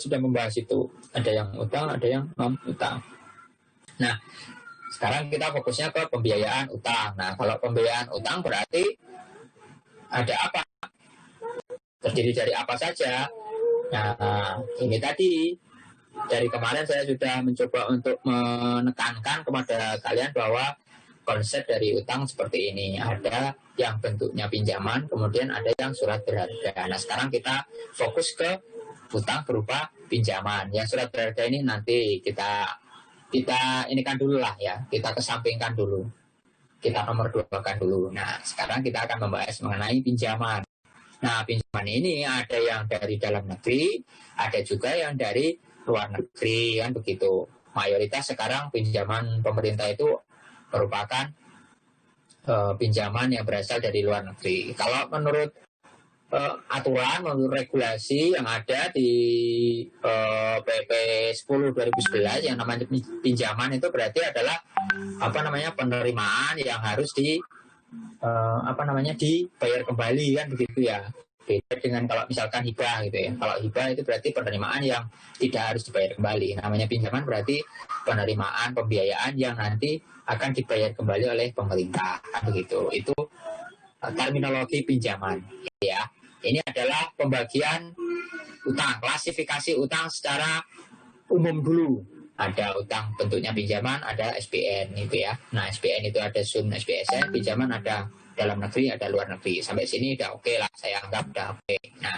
sudah membahas itu. Ada yang utang, ada yang non-utang. Nah, sekarang kita fokusnya ke pembiayaan utang. Nah, kalau pembiayaan utang berarti ada apa? Terdiri dari apa saja? Nah, ini tadi dari kemarin saya sudah mencoba untuk menekankan kepada kalian bahwa konsep dari utang seperti ini. Ada yang bentuknya pinjaman, kemudian ada yang surat berharga. Nah, sekarang kita fokus ke utang berupa pinjaman. Yang surat berharga ini nanti kita ini kan dulu lah ya, kita kesampingkan dulu, kita nomor 2-kan dulu. Nah, sekarang kita akan membahas mengenai pinjaman. Nah, pinjaman ini ada yang dari dalam negeri, ada juga yang dari luar negeri, kan begitu. Mayoritas sekarang pinjaman pemerintah itu merupakan pinjaman yang berasal dari luar negeri. Kalau menurut aturan, menurut regulasi yang ada di PP 10 2011 yang namanya pinjaman itu berarti adalah penerimaan yang harus dibayar kembali, kan begitu ya. Beda dengan kalau misalkan hibah gitu ya. Kalau hibah itu berarti penerimaan yang tidak harus dibayar kembali. Namanya pinjaman berarti penerimaan pembiayaan yang nanti akan dibayar kembali oleh pemerintah, kan begitu. Itu terminologi pinjaman ya. Ini adalah pembagian utang, klasifikasi utang secara umum dulu. Ada utang bentuknya pinjaman, ada SPN itu ya. Nah, SPN itu ada SUN, SPSN, pinjaman ada dalam negeri, ada luar negeri. Sampai sini udah oke lah, saya anggap udah oke. Nah,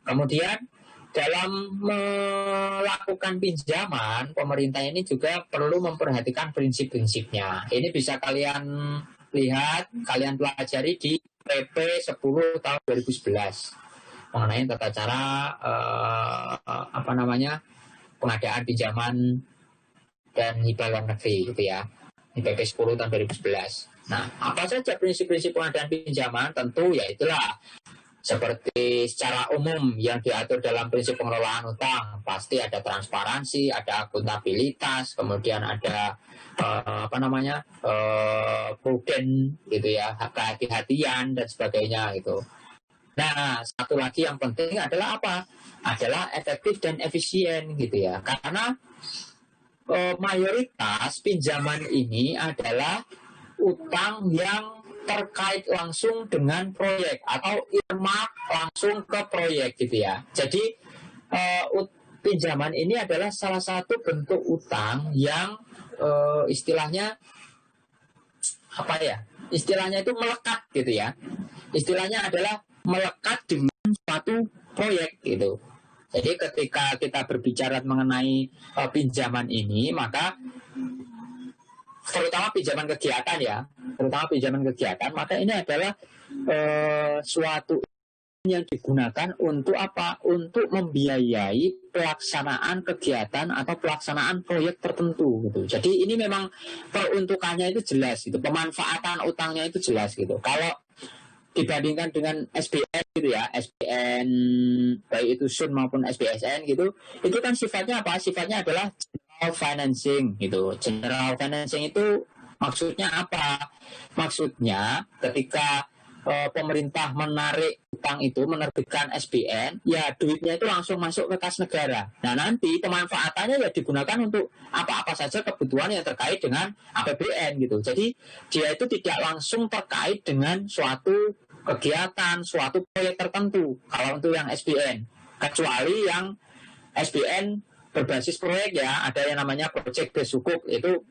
kemudian dalam melakukan pinjaman, pemerintah ini juga perlu memperhatikan prinsip-prinsipnya. Ini bisa kalian lihat, kalian pelajari di PP 10 tahun 2011 mengenai tata cara pengadaan pinjaman dan hibah luar negeri gitu ya. Di PP 10 tahun 2011. Nah, apa saja prinsip-prinsip pengadaan pinjaman? Tentu ya itulah seperti secara umum yang diatur dalam prinsip pengelolaan utang. Pasti ada transparansi, ada akuntabilitas, kemudian ada prudent gitu ya, kehati-hatian dan sebagainya gitu. Nah, satu lagi yang penting adalah apa? Adalah efektif dan efisien gitu ya. Karena mayoritas pinjaman ini adalah utang yang terkait langsung dengan proyek atau earmark langsung ke proyek gitu ya. Jadi pinjaman ini adalah salah satu bentuk utang yang istilahnya itu melekat gitu ya. Istilahnya adalah melekat dengan suatu proyek gitu. Jadi ketika kita berbicara mengenai pinjaman ini, maka terutama pinjaman kegiatan, maka ini adalah suatu yang digunakan untuk apa? Untuk membiayai pelaksanaan kegiatan atau pelaksanaan proyek tertentu gitu. Jadi ini memang peruntukannya itu jelas gitu. Pemanfaatan utangnya itu jelas gitu. Kalau dibandingkan dengan SBN gitu ya, SBN baik itu SUN maupun SBSN gitu, itu kan sifatnya apa? Sifatnya adalah general financing gitu. General financing itu maksudnya apa? Maksudnya ketika pemerintah menarik utang itu, menerbitkan SBN, ya duitnya itu langsung masuk ke kas negara. Nah, nanti pemanfaatannya ya digunakan untuk apa-apa saja kebutuhan yang terkait dengan APBN gitu. Jadi dia itu tidak langsung terkait dengan suatu kegiatan, suatu proyek tertentu. Kalau untuk yang SBN, kecuali yang SBN berbasis proyek ya, ada yang namanya project based sukuk, itu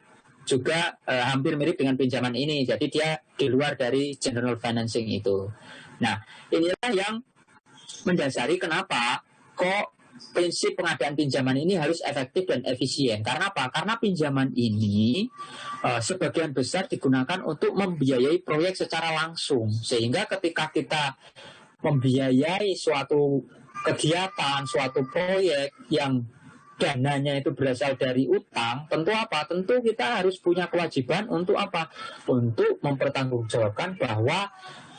juga hampir mirip dengan pinjaman ini. Jadi dia di luar dari general financing itu. Nah, inilah yang mendasari kenapa kok prinsip pengadaan pinjaman ini harus efektif dan efisien. Karena apa? Karena pinjaman ini sebagian besar digunakan untuk membiayai proyek secara langsung. Sehingga ketika kita membiayai suatu kegiatan, suatu proyek yang dananya itu berasal dari utang, tentu apa? Tentu kita harus punya kewajiban untuk apa? Untuk mempertanggungjawabkan bahwa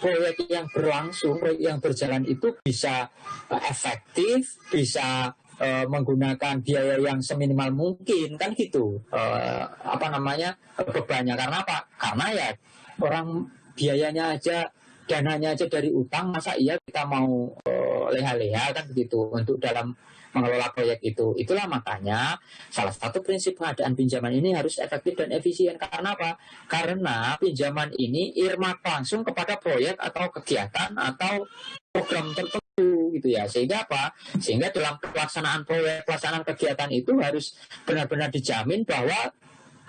proyek yang berlangsung, proyek yang berjalan itu bisa efektif, bisa menggunakan biaya yang seminimal mungkin, kan gitu. Bebannya karena apa? Karena ya orang biayanya aja, dananya aja dari utang, masa iya kita mau leha-leha kan begitu untuk dalam mengelola proyek itu. Itulah makanya salah satu prinsip pengadaan pinjaman ini harus efektif dan efisien. Karena apa? Karena pinjaman ini earmark langsung kepada proyek atau kegiatan atau program tertentu gitu ya. Sehingga apa? Sehingga dalam pelaksanaan proyek, pelaksanaan kegiatan itu harus benar-benar dijamin bahwa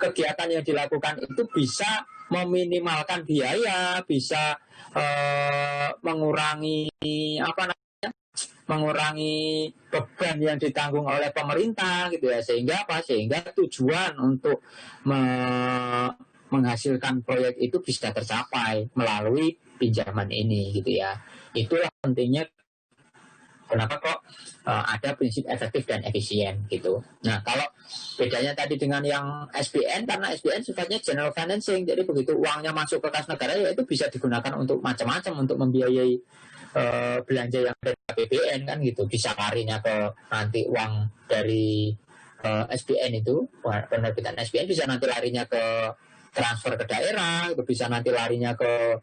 kegiatan yang dilakukan itu bisa meminimalkan biaya, bisa mengurangi mengurangi beban yang ditanggung oleh pemerintah gitu ya, sehingga apa? Sehingga tujuan untuk menghasilkan proyek itu bisa tercapai melalui pinjaman ini gitu ya. Itulah pentingnya kenapa kok ada prinsip efektif dan efisien gitu. Nah, kalau bedanya tadi dengan yang SBN, karena SBN sifatnya general financing, jadi begitu uangnya masuk ke kas negara ya itu bisa digunakan untuk macam-macam, untuk membiayai belanja yang dari APBN kan gitu, bisa larinya ke nanti uang dari SBN itu, penerbitan SBN bisa nanti larinya ke transfer ke daerah, itu bisa nanti larinya ke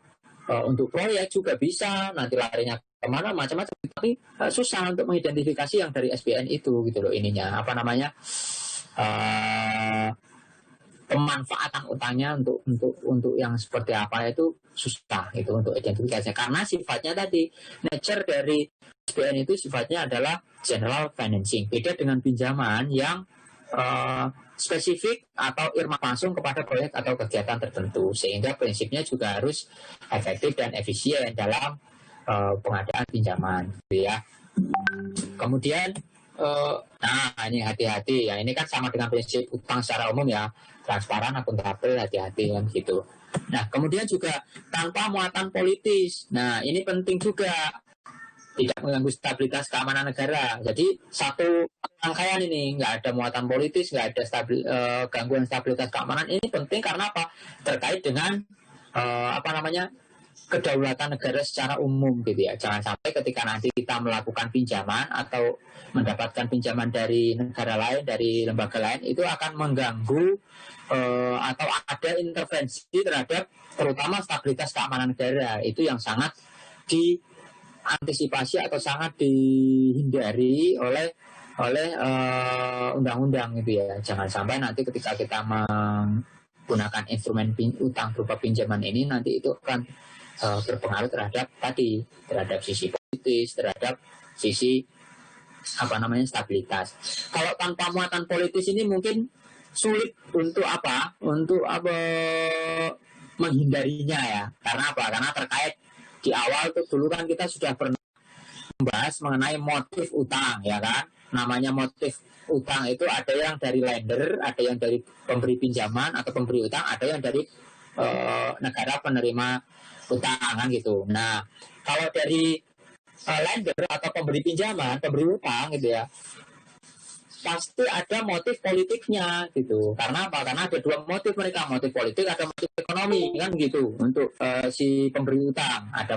untuk proyek juga bisa, nanti larinya kemana macam-macam, tapi susah untuk mengidentifikasi yang dari SBN itu gitu loh ininya, apa namanya pemanfaatan utangnya untuk yang seperti apa itu susah itu untuk identifikasi karena sifatnya tadi nature dari SBN itu sifatnya adalah general financing, beda dengan pinjaman yang spesifik atau earmark langsung kepada proyek atau kegiatan tertentu, sehingga prinsipnya juga harus efektif dan efisien dalam pengadaan pinjaman gitu ya. Kemudian nah ini hati-hati ya, ini kan sama dengan prinsip utang secara umum ya, transparan, akuntabel, hati-hati kan gitu. Nah kemudian juga tanpa muatan politis. Nah ini penting juga, tidak mengganggu stabilitas keamanan negara. Jadi satu rangkaian ini nggak ada muatan politis, nggak ada gangguan stabilitas keamanan. Ini penting karena apa? Terkait dengan kedaulatan negara secara umum gitu ya. Jangan sampai ketika nanti kita melakukan pinjaman atau mendapatkan pinjaman dari negara lain, dari lembaga lain, itu akan mengganggu atau ada intervensi terhadap terutama stabilitas keamanan negara. Itu yang sangat diantisipasi atau sangat dihindari oleh undang-undang gitu ya. Jangan sampai nanti ketika kita menggunakan instrumen utang berupa pinjaman ini, nanti itu akan berpengaruh terhadap sisi politis, terhadap sisi stabilitas. Kalau tanpa muatan politis ini mungkin sulit untuk menghindarinya ya. Karena apa? Karena terkait di awal tuh dulu kan kita sudah pernah membahas mengenai motif utang ya kan. Namanya motif utang itu ada yang dari lender, ada yang dari pemberi pinjaman atau pemberi utang, ada yang dari negara penerima utang kan gitu. Nah, kalau dari lender atau pemberi pinjaman, pemberi utang gitu ya, pasti ada motif politiknya gitu. Karena apa? Karena ada dua motif mereka, motif politik, ada motif ekonomi kan gitu. Untuk si pemberi utang ada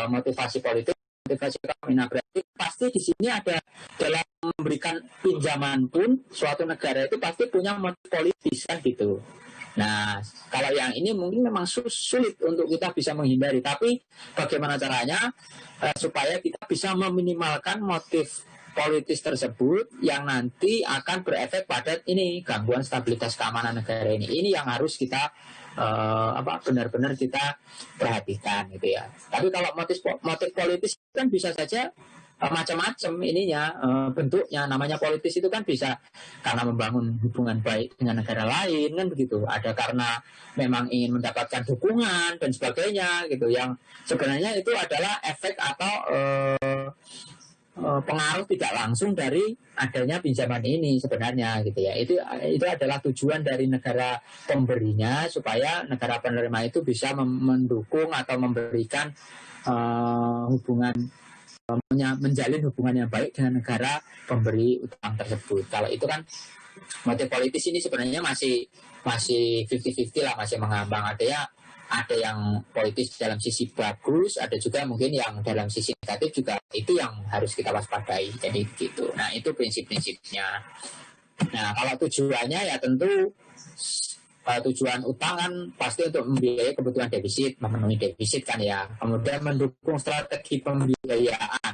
motivasi politik, motivasi ekonomi. Nah, berarti pasti di sini ada dalam memberikan pinjaman pun suatu negara itu pasti punya motif politis kan gitu. Nah, kalau yang ini mungkin memang sulit untuk kita bisa menghindari. Tapi bagaimana caranya supaya kita bisa meminimalkan motif politis tersebut yang nanti akan berefek pada ini gangguan stabilitas keamanan negara ini. Ini yang harus kita benar-benar kita perhatikan gitu ya. Tapi kalau motif politis kan bisa saja macam-macam ininya bentuknya. Namanya politis itu kan bisa karena membangun hubungan baik dengan negara lain kan begitu, ada karena memang ingin mendapatkan dukungan dan sebagainya gitu, yang sebenarnya itu adalah efek atau pengaruh tidak langsung dari adanya pinjaman ini sebenarnya gitu ya. Itu adalah tujuan dari negara pemberinya supaya negara penerima itu bisa mendukung atau memberikan menjalin hubungan yang baik dengan negara pemberi utang tersebut. Kalau itu kan motif politis ini sebenarnya masih 50-50 lah, masih mengambang. Ada yang politis dalam sisi bagus, ada juga mungkin yang dalam sisi negatif juga, itu yang harus kita waspadai. Jadi gitu. Nah, itu prinsip-prinsipnya. Nah, kalau tujuannya ya tentu tujuan utang kan pasti untuk membiayai kebutuhan defisit, memenuhi defisit kan ya. Kemudian mendukung strategi pembiayaan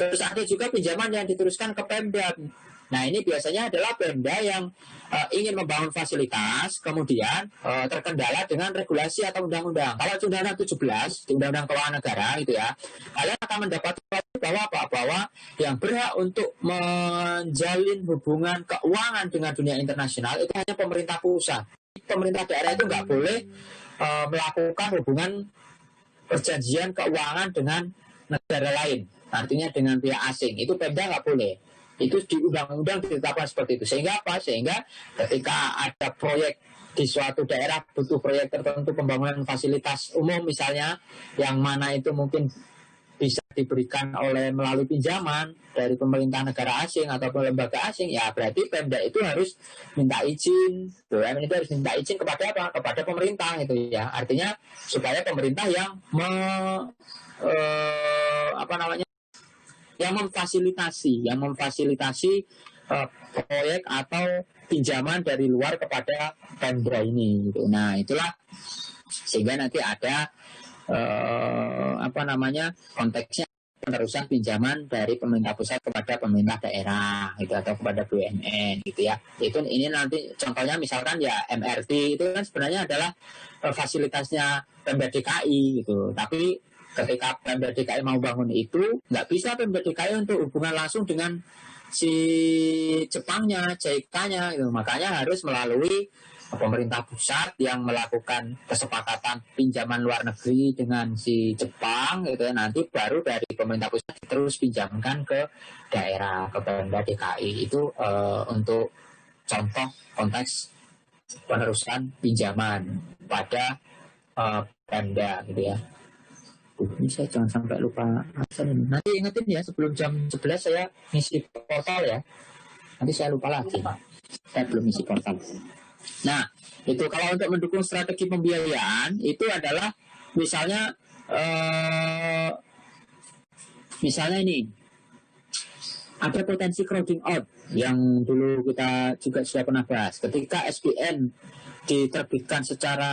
Terus ada juga pinjaman yang diteruskan ke Pemda. Nah ini biasanya adalah Pemda yang ingin membangun fasilitas, kemudian terkendala dengan regulasi atau undang-undang. Kalau Undang-Undang 17 di Undang-Undang Keuangan Negara gitu ya, kalian akan mendapatkan bahwa apa? Bahwa yang berhak untuk menjalin hubungan keuangan dengan dunia internasional itu hanya pemerintah pusat. Pemerintah daerah itu nggak boleh melakukan hubungan perjanjian keuangan dengan negara lain, artinya dengan pihak asing. Itu Pemda nggak boleh. Itu di undang-undang ditetapkan seperti itu. Sehingga apa? Sehingga ketika ada proyek di suatu daerah butuh proyek tertentu pembangunan fasilitas umum misalnya, yang mana itu mungkin bisa diberikan melalui pinjaman dari pemerintah negara asing atau lembaga asing, ya berarti Pemda itu harus minta izin, BUMN itu harus minta izin kepada apa? Kepada pemerintah itu ya. Artinya supaya pemerintah yang yang memfasilitasi proyek atau pinjaman dari luar kepada Pemda ini gitu. Nah itulah sehingga nanti ada konteksnya penerusan pinjaman dari pemerintah pusat kepada pemerintah daerah gitu, atau kepada BUMN gitu ya. Itu ini nanti contohnya misalkan ya MRT itu kan sebenarnya adalah fasilitasnya Pemda DKI gitu. Tapi ketika Pemda DKI mau bangun itu, nggak bisa Pemda DKI untuk hubungan langsung dengan si Jepangnya, JICA-nya gitu. Makanya harus melalui pemerintah pusat yang melakukan kesepakatan pinjaman luar negeri dengan si Jepang gitu ya. Nanti baru dari pemerintah pusat terus pinjamkan ke daerah, ke Pemda DKI. Itu untuk contoh konteks penerusan pinjaman pada Pemda gitu ya. Ini saya jangan sampai lupa. Nanti ingetin ya, sebelum jam 11 saya ngisi portal ya. Nanti saya lupa lagi. Saya belum ngisi portal. Nah, itu kalau untuk mendukung strategi pembiayaan itu adalah misalnya ini ada potensi crowding out yang dulu kita juga sudah pernah bahas. Ketika SBN diterbitkan secara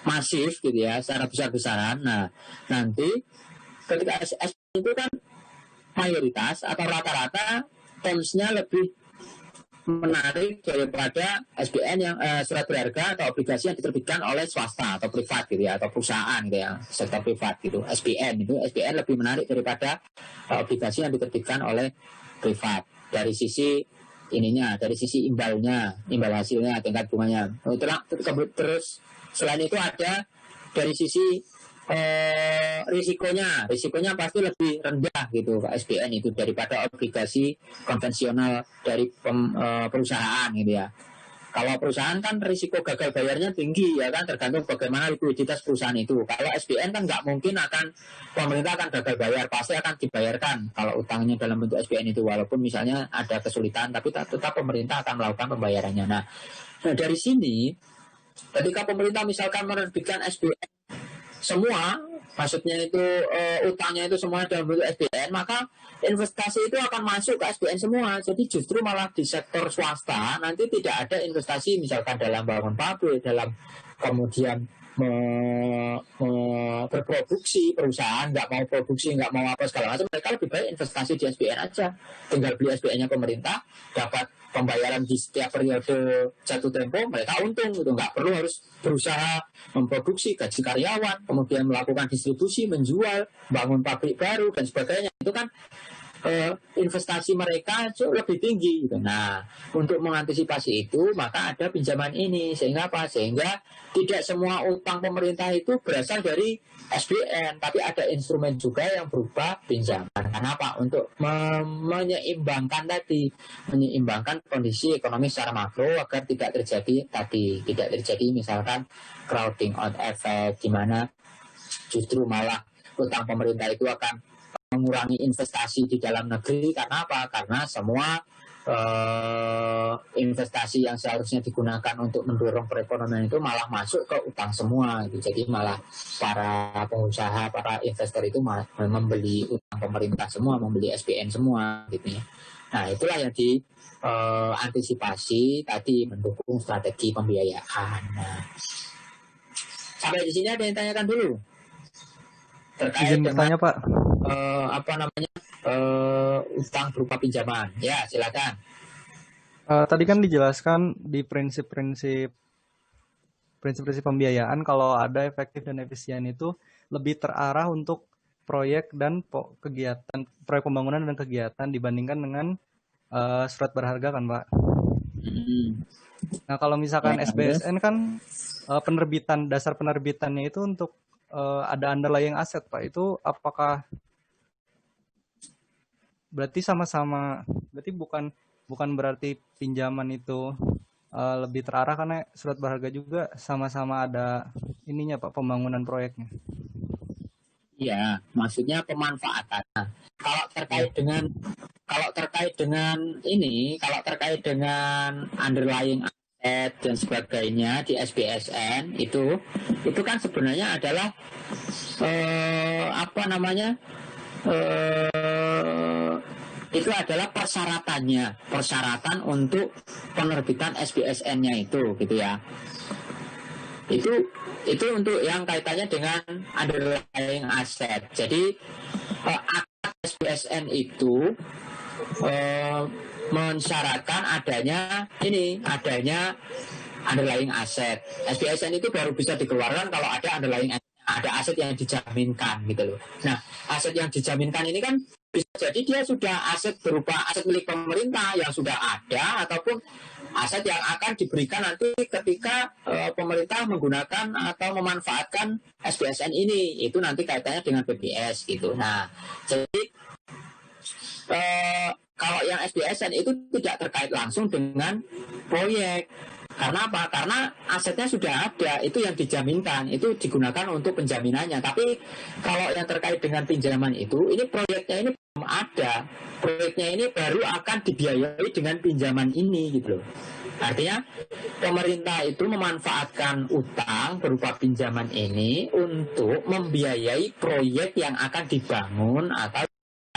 masif gitu ya, secara besar-besaran. Nah, nanti ketika SBN itu kan mayoritas atau rata-rata terms-nya lebih menarik daripada SBN yang surat berharga atau obligasi yang diterbitkan oleh swasta atau privat gitu ya, atau perusahaan gitu ya, sektor privat gitu. SBN lebih menarik daripada obligasi yang diterbitkan oleh privat dari sisi dari sisi imbal hasilnya, tingkat bunganya. Terus selain itu ada dari sisi risikonya pasti lebih rendah gitu SBN itu daripada obligasi konvensional dari perusahaan gitu ya. Kalau perusahaan kan risiko gagal bayarnya tinggi ya kan, tergantung bagaimana likuiditas perusahaan itu. Kalau SBN kan nggak mungkin pemerintah akan gagal bayar, pasti akan dibayarkan kalau utangnya dalam bentuk SBN itu, walaupun misalnya ada kesulitan tapi tetap pemerintah akan melakukan pembayarannya. Nah dari sini ketika pemerintah misalkan menerbitkan SBN semua, maksudnya itu utangnya itu semua dalam bentuk SBN, maka investasi itu akan masuk ke SBN semua. Jadi justru malah di sektor swasta nanti tidak ada investasi misalkan dalam bangun pabrik, dalam kemudian berproduksi, perusahaan nggak mau produksi, nggak mau apa segala macam, mereka lebih baik investasi di SBN aja, tinggal beli SBN-nya pemerintah, dapat pembayaran di setiap periode jatuh tempo, mereka untung gitu, nggak perlu harus berusaha memproduksi, gaji karyawan, kemudian melakukan distribusi, menjual, bangun pabrik baru dan sebagainya. Itu kan investasi mereka lebih tinggi gitu. Nah, untuk mengantisipasi itu maka ada pinjaman ini, sehingga apa? Sehingga tidak semua utang pemerintah itu berasal dari SBN, tapi ada instrumen juga yang berupa pinjaman. Kenapa? Untuk menyeimbangkan kondisi ekonomi secara makro agar tidak terjadi misalkan crowding out effect, di mana justru malah utang pemerintah itu akan mengurangi investasi di dalam negeri. Karena apa? Karena semua investasi yang seharusnya digunakan untuk mendorong perekonomian itu malah masuk ke utang semua gitu. Jadi malah para pengusaha, para investor itu membeli utang pemerintah semua, membeli SBN semua gitu ya. Nah itulah yang diantisipasi tadi, mendukung strategi pembiayaan. Nah, sampai di sini ada yang tanyakan dulu terkait izin bertanya Pak. utang berupa pinjaman. Ya, silakan. Tadi kan dijelaskan di prinsip-prinsip pembiayaan kalau ada efektif dan efisien itu lebih terarah untuk proyek dan kegiatan proyek pembangunan dan kegiatan dibandingkan dengan surat berharga kan Pak. Nah kalau misalkan Ya, SBSN kan dasar penerbitannya itu untuk ada underlying aset Pak, itu apakah berarti sama-sama, berarti bukan berarti pinjaman itu lebih terarah karena surat berharga juga sama-sama ada ininya Pak, pembangunan proyeknya. iya, maksudnya pemanfaatan. Kalau terkait dengan kalau terkait dengan underlying aset dan sebagainya di SBSN itu kan sebenarnya adalah apa namanya? Itu adalah persyaratan untuk penerbitan SBSN-nya itu gitu ya. Itu untuk yang kaitannya dengan underlying aset. Jadi akad SBSN itu mensyaratkan adanya underlying aset. SBSN itu baru bisa dikeluarkan kalau ada underlying aset, ada aset yang dijaminkan gitu loh. Nah, aset yang dijaminkan ini kan bisa jadi dia sudah aset berupa aset milik pemerintah yang sudah ada, ataupun aset yang akan diberikan nanti ketika pemerintah menggunakan atau memanfaatkan SBSN ini. Itu nanti kaitannya dengan PBS gitu. Nah, jadi kalau yang SBSN itu tidak terkait langsung dengan proyek. Karena apa? Karena asetnya sudah ada, itu yang dijaminkan, itu digunakan untuk penjaminannya. Tapi kalau yang terkait dengan pinjaman itu, ini proyeknya ini belum ada. Proyeknya ini baru akan dibiayai dengan pinjaman ini gitu loh. Artinya pemerintah itu memanfaatkan utang berupa pinjaman ini untuk membiayai proyek yang akan dibangun atau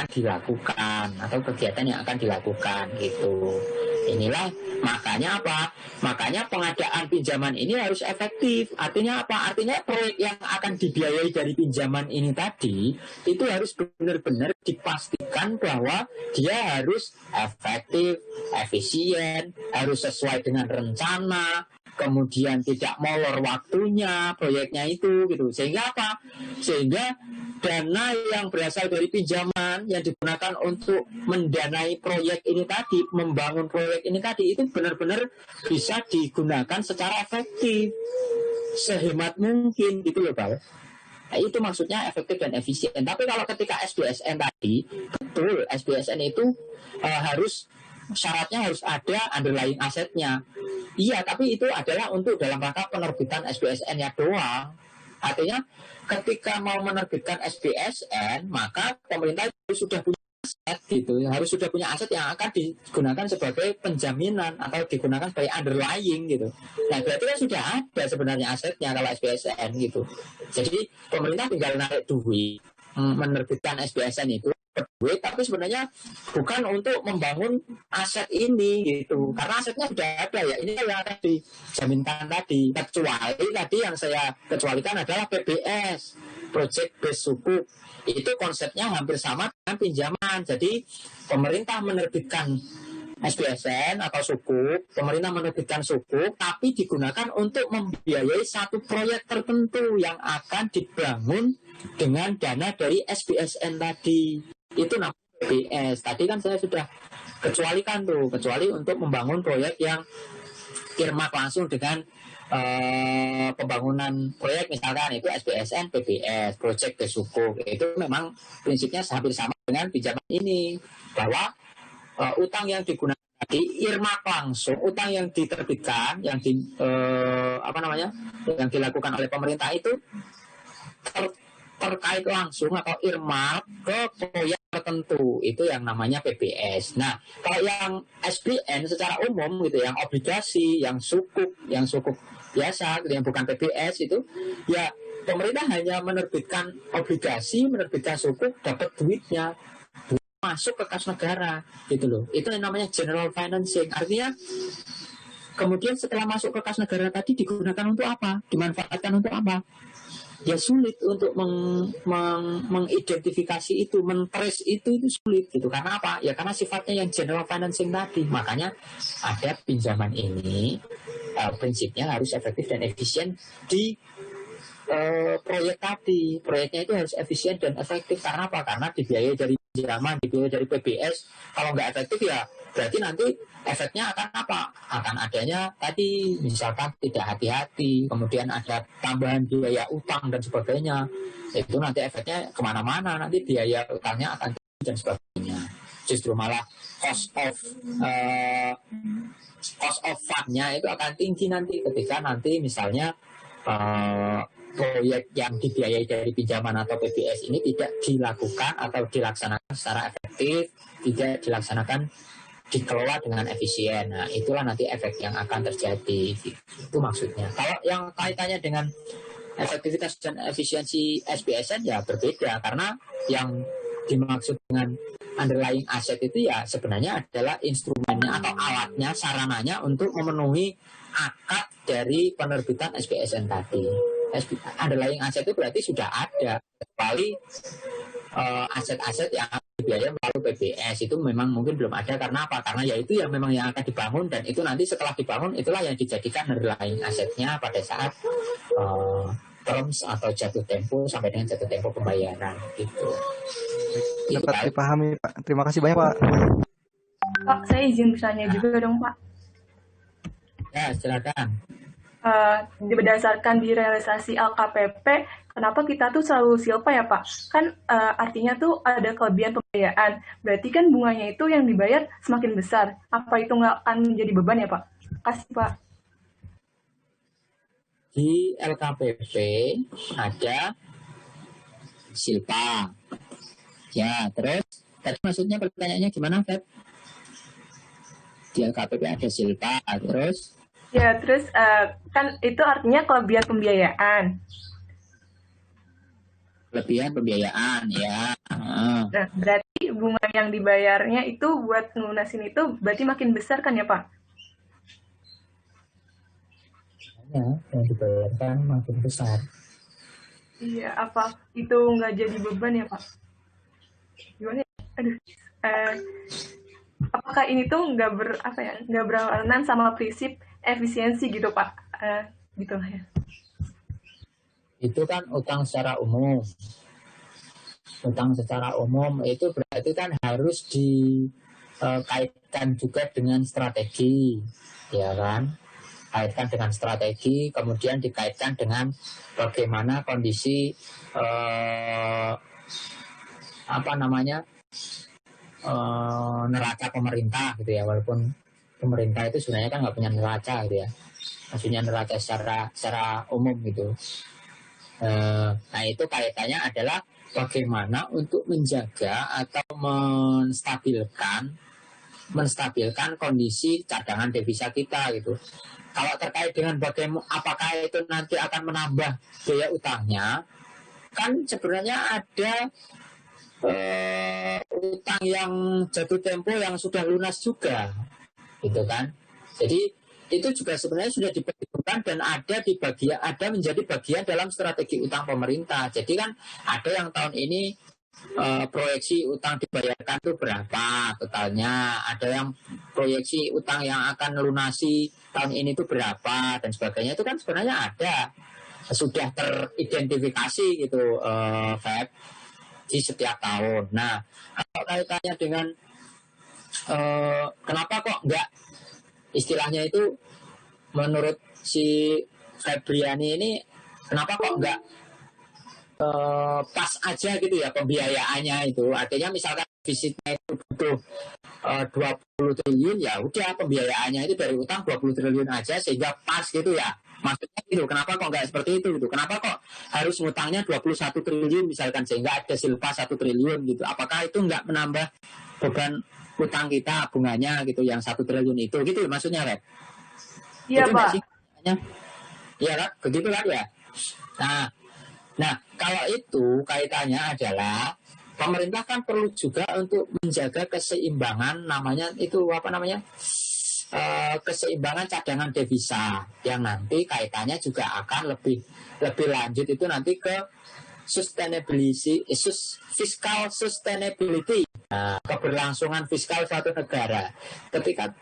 dilakukan, atau kegiatan yang akan dilakukan gitu. Inilah makanya apa? Makanya pengadaan pinjaman ini harus efektif. Artinya apa? Artinya proyek yang akan dibiayai dari pinjaman ini tadi itu harus benar-benar dipastikan bahwa dia harus efektif, efisien, harus sesuai dengan rencana, kemudian tidak molor waktunya proyeknya itu gitu. Sehingga apa? Sehingga dana yang berasal dari pinjaman yang digunakan untuk mendanai proyek ini tadi, membangun proyek ini tadi, itu benar-benar bisa digunakan secara efektif, sehemat mungkin gitu loh Pak. Nah, itu maksudnya efektif dan efisien. Tapi kalau ketika SBSN tadi, betul SBSN itu syaratnya harus ada underlying asetnya. Iya, tapi itu adalah untuk dalam rangka penerbitan SBSN-nya doang. Artinya ketika mau menerbitkan SBSN, maka pemerintah itu sudah punya aset gitu, harus sudah punya aset yang akan digunakan sebagai penjaminan atau digunakan sebagai underlying gitu. Nah, berarti kan sudah ada sebenarnya asetnya kalau SBSN gitu. Jadi pemerintah tinggal narik duit, menerbitkan SBSN itu duit, tapi sebenarnya bukan untuk membangun aset ini gitu, karena asetnya sudah ada ya. Ini yang akan dijaminkan tadi, kecuali tadi yang saya kecualikan adalah PBS, Project Based Sukuk. Itu konsepnya hampir sama dengan pinjaman. Jadi pemerintah menerbitkan SBSN atau sukuk, pemerintah menerbitkan sukuk, tapi digunakan untuk membiayai satu proyek tertentu yang akan dibangun dengan dana dari SBSN tadi. Itu namanya PBS. Tadi kan saya sudah kecualikan tuh, kecuali untuk membangun proyek yang earmark langsung dengan pembangunan proyek, misalkan itu SBSN, PBS, Project Based Sukuk. Itu memang prinsipnya hampir sama dengan pinjaman ini, bahwa utang yang digunakan tadi earmark langsung, utang yang diterbitkan, yang yang dilakukan oleh pemerintah itu terkait langsung atau earmark ke proyek tertentu, itu yang namanya PBS. Nah, kalau yang SBN secara umum gitu, yang obligasi, yang sukuk biasa, yang bukan PBS itu, ya pemerintah hanya menerbitkan obligasi, menerbitkan sukuk, dapat duitnya masuk ke kas negara gitu loh. Itu yang namanya general financing. Artinya kemudian setelah masuk ke kas negara tadi digunakan untuk apa? Dimanfaatkan untuk apa? ya sulit untuk mengidentifikasi itu, mentrace itu sulit gitu. Karena apa? Ya karena sifatnya yang general financing tadi. Makanya ada pinjaman ini prinsipnya harus efektif dan efisien di proyek tadi. Proyeknya itu harus efisien dan efektif. Karena apa? Karena dibiayai dari pinjaman, dibiayai dari PBS. Kalau nggak efektif ya berarti nanti efeknya akan apa? Akan adanya tadi misalkan tidak hati-hati, kemudian ada tambahan biaya utang dan sebagainya. Itu nanti efeknya kemana-mana, nanti biaya utangnya akan tinggi dan sebagainya. Justru malah cost of fund-nya itu akan tinggi nanti ketika nanti misalnya proyek yang dibiayai dari pinjaman atau PBS ini tidak dilakukan atau dilaksanakan secara efektif, tidak dilaksanakan, dikelola dengan efisien. Nah, itulah nanti efek yang akan terjadi. Itu maksudnya. Kalau yang kaitannya dengan efektivitas dan efisiensi SBSN ya berbeda, karena yang dimaksud dengan underlying asset itu ya sebenarnya adalah instrumennya atau alatnya, sarananya untuk memenuhi akad dari penerbitan SBSN tadi. Underlying asset itu berarti sudah ada, kecuali aset-aset yang dibiayai melalui PBS itu memang mungkin belum ada. Karena apa? Karena ya itu yang memang yang akan dibangun, dan itu nanti setelah dibangun itulah yang dijadikan underlying asetnya pada saat terms atau jatuh tempo sampai dengan jatuh tempo pembayaran gitu. Dapat dipahami Pak. Terima kasih banyak Pak. Pak, saya izin bertanya juga dong Pak. Ya, silakan. Berdasarkan di realisasi LKPP, kenapa kita tuh selalu silpa ya Pak? Kan artinya tuh ada kelebihan pembiayaan. Berarti kan bunganya itu yang dibayar semakin besar. Apa itu nggak akan menjadi beban ya Pak? Kasih Pak. Di LKPP ada silpa. Ya, terus tadi maksudnya pertanyaannya gimana, Feb? Di LKPP ada silpa, terus? Ya, terus kan itu artinya kelebihan pembiayaan. Kelebihan pembiayaan, ya. Nah, berarti bunga yang dibayarnya itu buat ngelunasin itu berarti makin besar kan ya Pak? Ya, yang dibayarkan makin besar. Iya, apa itu nggak jadi beban ya Pak? Gimana? Aduh, apakah ini tuh nggak berlawanan sama prinsip efisiensi gitu Pak? Gitu lah ya. Itu kan utang secara umum. Utang secara umum itu berarti kan harus dikaitkan juga dengan strategi, ya kan? Kaitkan dengan strategi, kemudian dikaitkan dengan bagaimana kondisi neraca pemerintah gitu ya, walaupun pemerintah itu sebenarnya kan nggak punya neraca gitu ya, maksudnya neraca secara umum gitu. Nah itu kaitannya adalah bagaimana untuk menjaga atau menstabilkan kondisi cadangan devisa kita gitu. Kalau terkait dengan bagaimana apakah itu nanti akan menambah biaya utangnya, kan sebenarnya ada utang yang jatuh tempo yang sudah lunas juga, gitu kan. Jadi itu juga sebenarnya sudah diperhitungkan dan ada menjadi bagian dalam strategi utang pemerintah. Jadi kan ada yang tahun ini proyeksi utang dibayarkan itu berapa totalnya, ada yang proyeksi utang yang akan lunasi tahun ini itu berapa dan sebagainya. Itu kan sebenarnya sudah teridentifikasi gitu, Feb, di setiap tahun. Nah, kalau kaitannya dengan kenapa kok enggak, istilahnya itu menurut si Febriani ini, kenapa kok enggak pas aja gitu ya pembiayaannya itu. Artinya misalkan defisitnya itu butuh 20 triliun, ya udah pembiayaannya itu dari utang 20 triliun aja sehingga pas gitu ya. Maksudnya gitu, kenapa kok nggak seperti itu gitu? Kenapa kok harus ngutangnya 21 triliun misalkan sehingga ada silpa 1 triliun gitu? Apakah itu nggak menambah beban utang kita bunganya gitu yang 1 triliun itu gitu maksudnya, Red? Iya Pak. Iya kan, begitu kan ya. Nah, kalau itu kaitannya adalah pemerintah kan perlu juga untuk menjaga keseimbangan, namanya itu keseimbangan cadangan devisa yang nanti kaitannya juga akan lebih lanjut itu nanti ke fiscal sustainability, keberlangsungan fiskal suatu negara. Ketika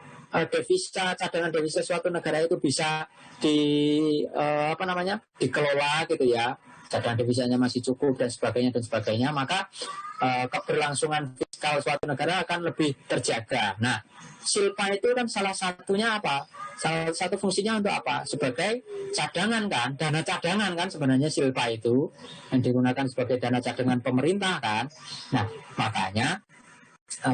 cadangan devisa suatu negara itu bisa dikelola gitu ya, cadangan devisanya masih cukup dan sebagainya, maka keberlangsungan fiskal suatu negara akan lebih terjaga. Nah, silpa itu kan salah satunya apa? Salah satu fungsinya untuk apa? Sebagai cadangan kan, dana cadangan kan sebenarnya silpa itu yang digunakan sebagai dana cadangan pemerintah kan. Nah, makanya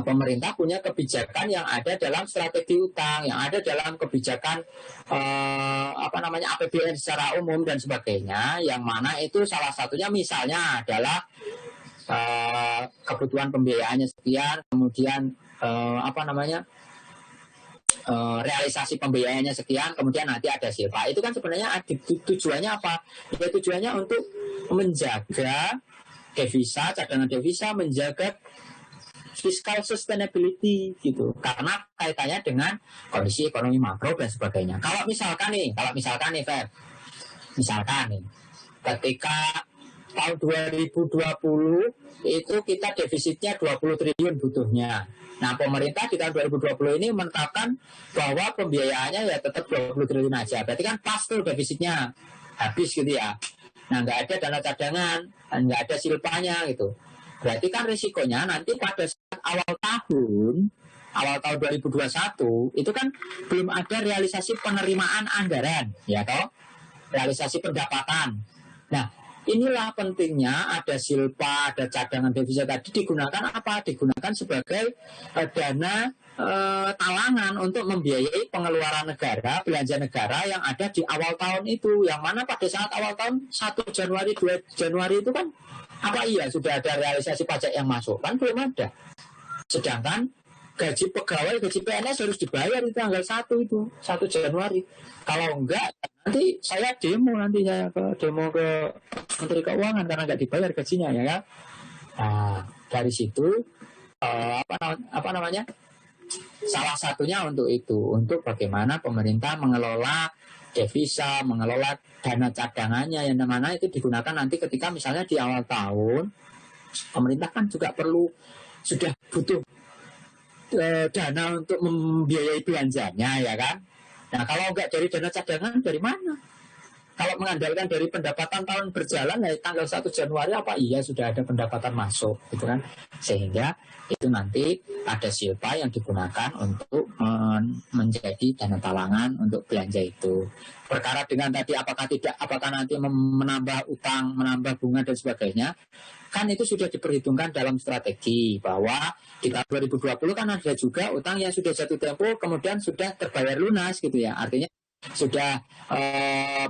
pemerintah punya kebijakan yang ada dalam strategi utang, yang ada dalam kebijakan APBN secara umum dan sebagainya, yang mana itu salah satunya misalnya adalah kebutuhan pembiayaannya sekian, kemudian realisasi pembiayaannya sekian, kemudian nanti ada silpa. Itu kan sebenarnya tujuannya apa? Ya tujuannya untuk menjaga devisa, cadangan devisa, menjaga fiscal sustainability gitu. Karena kaitannya dengan kondisi ekonomi makro dan sebagainya. Kalau misalkan nih, Feb, ketika tahun 2020 itu kita defisitnya 20 triliun butuhnya. Nah, pemerintah di tahun 2020 ini menetapkan bahwa pembiayaannya ya tetap 20 triliun aja. Berarti kan pas tuh defisitnya habis gitu ya. Nah, nggak ada dana cadangan, nggak ada silpanya gitu. Berarti kan risikonya nanti pada saat awal tahun 2021 itu kan belum ada realisasi penerimaan anggaran, ya toh? Realisasi pendapatan. Nah, inilah pentingnya ada silpa, ada cadangan devisa tadi digunakan apa? Digunakan sebagai dana talangan untuk membiayai pengeluaran negara, belanja negara yang ada di awal tahun itu. Yang mana pada saat awal tahun 1 Januari, 2 Januari itu kan apa iya sudah ada realisasi pajak yang masuk? Kan belum ada. Sedangkan gaji pegawai, gaji PNS harus dibayar di tanggal 1 itu, 1 Januari. Kalau enggak, nanti saya demo ke Menteri Keuangan karena enggak dibayar gajinya ya kan. Nah, dari situ salah satunya untuk itu, untuk bagaimana pemerintah mengelola devisa, mengelola dana cadangannya yang mana itu digunakan nanti ketika misalnya di awal tahun pemerintah kan juga sudah butuh dana untuk membiayai belanjanya ya kan. Nah, kalau enggak dari dana cadangan dari mana? Kalau mengandalkan dari pendapatan tahun berjalan ya tanggal 1 Januari apa iya sudah ada pendapatan masuk gitu kan. Sehingga itu nanti ada silpa yang digunakan untuk menjadi dana talangan untuk belanja itu. Perkara dengan tadi apakah nanti menambah utang, menambah bunga dan sebagainya, kan itu sudah diperhitungkan dalam strategi bahwa di tahun 2020 kan ada juga utang yang sudah jatuh tempo kemudian sudah terbayar lunas gitu ya. Artinya sudah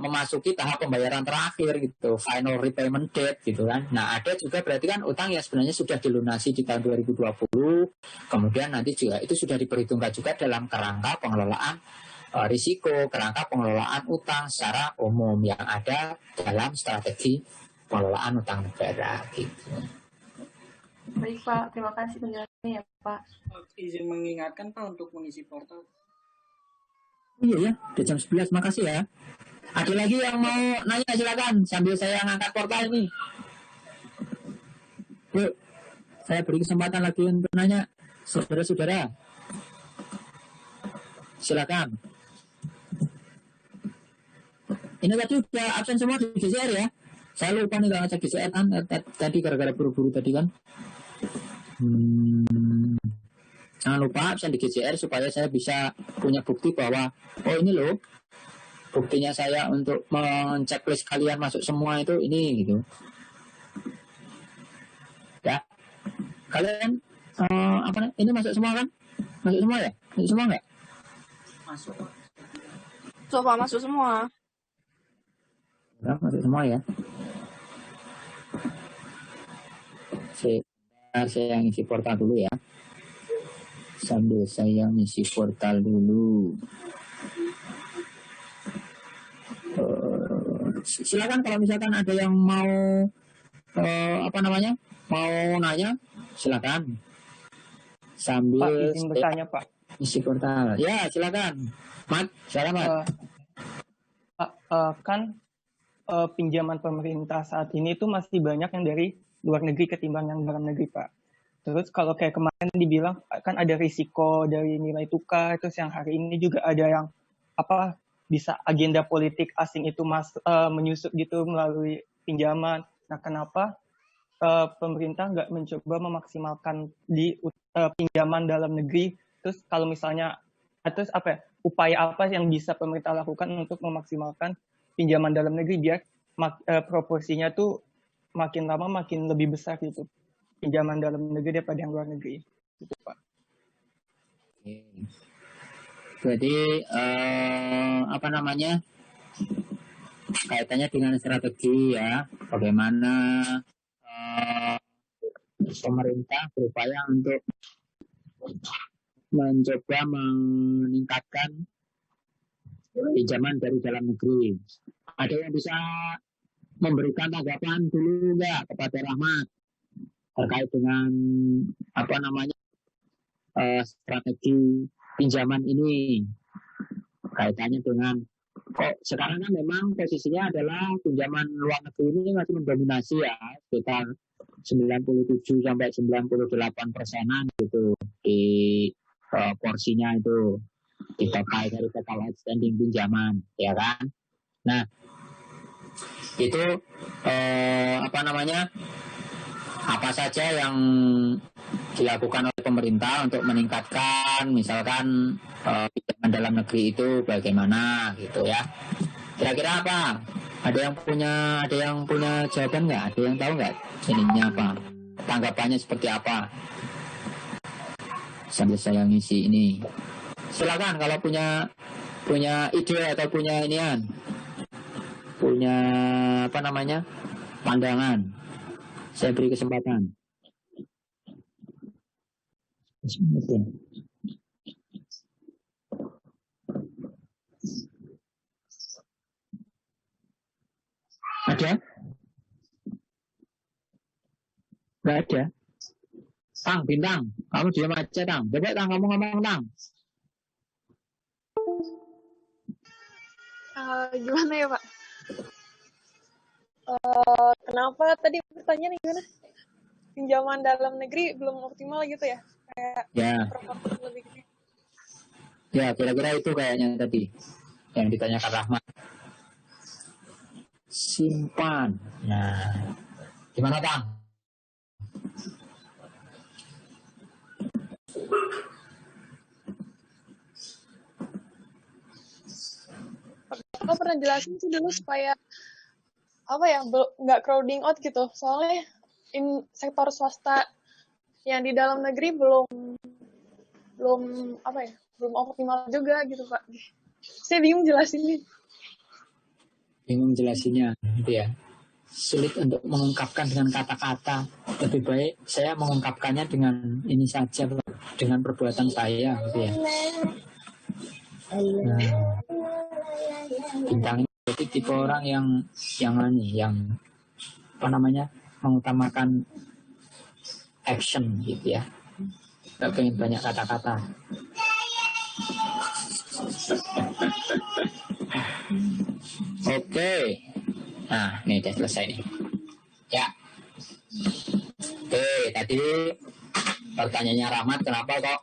memasuki tahap pembayaran terakhir gitu, final repayment date gitu kan. Nah, ada juga berarti kan utang yang sebenarnya sudah dilunasi di tahun 2020, kemudian nanti juga itu sudah diperhitungkan juga dalam kerangka pengelolaan risiko, kerangka pengelolaan utang secara umum yang ada dalam strategi pengelolaan utang negara gitu. Baik Pak, terima kasih penjelasannya ya Pak. Izin mengingatkan Pak untuk mengisi portal. Iya ya, udah jam 11, makasih ya. Ada lagi yang mau nanya silakan sambil saya ngangkat portal ini. Yuk, saya beri kesempatan lagi untuk nanya saudara-saudara. Silakan. Ini tadi udah absen semua di GCR ya. Saya lupa nih kalau ngecek GCR kan tadi gara-gara buru-buru tadi kan. Jangan lupa absen di GCR supaya saya bisa punya bukti bahwa oh ini loh buktinya saya untuk menceklis kalian masuk semua itu ini gitu ya. Kalian ini masuk semua kan? Masuk semua ya? Masuk semua nggak? Masuk. Coba masuk semua. Ya, masuk semua ya. Saya ngisi portal dulu ya. Sambil saya ngisi portal dulu. Silakan kalau misalkan ada yang mau mau nanya, silakan. Sambil Pak, izin bertanya Pak. isi portal. Ya, silakan. Mat, selamat. Kan pinjaman pemerintah saat ini itu masih banyak yang dari luar negeri ketimbang yang dalam negeri, Pak. Terus kalau kayak kemarin dibilang kan ada risiko dari nilai tukar, terus yang hari ini juga ada yang bisa agenda politik asing itu menyusup gitu melalui pinjaman. Nah, kenapa pemerintah nggak mencoba memaksimalkan di pinjaman dalam negeri? Terus kalau misalnya, terus upaya apa yang bisa pemerintah lakukan untuk memaksimalkan pinjaman dalam negeri biar proporsinya tuh makin lama makin lebih besar gitu, pinjaman dalam negeri daripada yang luar negeri, gitu Pak. Jadi kaitannya dengan strategi ya, bagaimana pemerintah berupaya untuk mencoba meningkatkan pinjaman dari dalam negeri. Ada yang bisa memberikan tanggapan dulu enggak kepada Rahmat terkait dengan strategi pinjaman ini, kaitannya dengan kok sekarang kan memang posisinya adalah pinjaman luar negeri ini masih mendominasi ya, sekitar 97 sampai 98% gitu di porsinya itu di total dari total outstanding pinjaman, ya kan? Nah, itu apa saja yang dilakukan oleh pemerintah untuk meningkatkan misalkan pinjaman dalam negeri itu bagaimana gitu ya? Kira-kira apa? Ada yang punya jawaban nggak? Ada yang tahu nggak ininya apa? Tanggapannya seperti apa? Sambil saya ngisi ini. Silakan kalau punya ide atau punya pandangan, saya beri kesempatan. Ada? Nggak ada. Tang, Bintang, kamu diam aja, Tang. Coba Tang, kamu ngomong, Tang. Gimana ya Pak? Kenapa tadi pertanyaannya gimana? Pinjaman dalam negeri belum optimal gitu ya? Kayak ya. Lebih gede. Ya, kira-kira itu kayaknya tadi yang ditanyakan Rahmat. Simpan. Nah, gimana Tang? Aku pernah jelasin sih dulu supaya nggak crowding out gitu. Soalnya sektor swasta yang di dalam negeri belum optimal juga gitu Pak. Saya bingung jelasinnya. Bingung jelasinnya, gitu ya. Sulit untuk mengungkapkan dengan kata-kata. Lebih baik saya mengungkapkannya dengan ini saja, dengan perbuatan saya, gitu ya. Nah, Bintang itu tipe orang yang mengutamakan action gitu ya. Gak pengen banyak kata-kata. Oke. Nah, ini udah selesai nih. Ya. Oke, tadi pertanyaannya Rahmat, kenapa kok